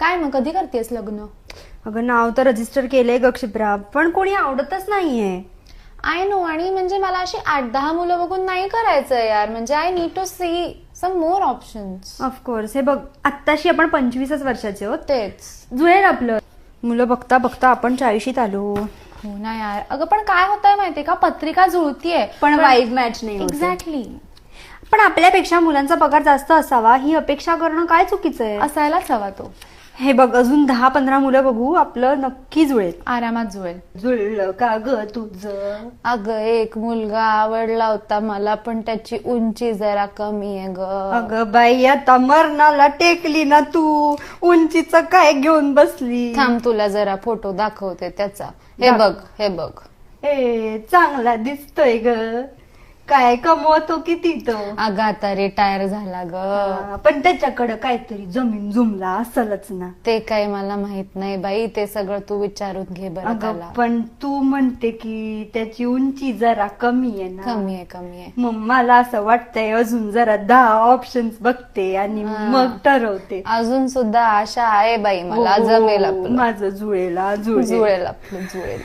काय मग कधी करतेस लग्न? अगं नाव तर रजिस्टर केलंय ग क्षिप्रा, पण कोणी आवडतच नाहीये. आय नो, आणि म्हणजे मला अशी 8-10 मुलं बघून नाही करायचंय यार. म्हणजे I need to see some more options. Of course. हे बघ, आत्ताशी आपण 25च वर्षाचे आहोत. तेच. जुळेल आपलं. मुलं बघता बघता आपण 40शीत आलो. हो ना यार. अगं पण काय होतंय माहितीये का, पत्रिका जुळतीये पण वाईब मॅच नाही होते. एक्झॅक्टली. पण आपल्यापेक्षा मुलांचा पगार जास्त असावा ही अपेक्षा करणं काय चुकीचं आहे? असायलाच हवा तो. हे बघ, अजून 10-15 मुलं बघू, आपलं नक्की जुळेल. आरामात जुळेल. जुळलं का ग तुझं? अगं एक मुलगा आवडला होता मला, पण त्याची उंची जरा कमी आहे ग. अगं बाई, आता मरणाला टेकली ना तू. उंचीचं काय घेऊन बसली? थांब, तुला जरा फोटो दाखवते त्याचा. हे बघ, हे बघ. ए, चांगला दिसतोय ग. काय कमवतो किती तो? अगं आता रिटायर झाला ग. पण त्याच्याकडे काहीतरी जमीन जुमला असेलच ना. ते काही मला माहित नाही बाई. ते सगळं तू विचारून घे बरं अगं त्याला. पण तू म्हणते की त्याची उंची जरा कमी आहे ना. कमी आहे, कमी आहे. मग मला असं वाटतंय अजून जरा 10 ऑप्शन्स बघते आणि मग ठरवते. अजून सुद्धा आशा आहे बाई मला. हो, जमेल आपलं. माझं जुळेल जुळेल आपलं, जुळेल.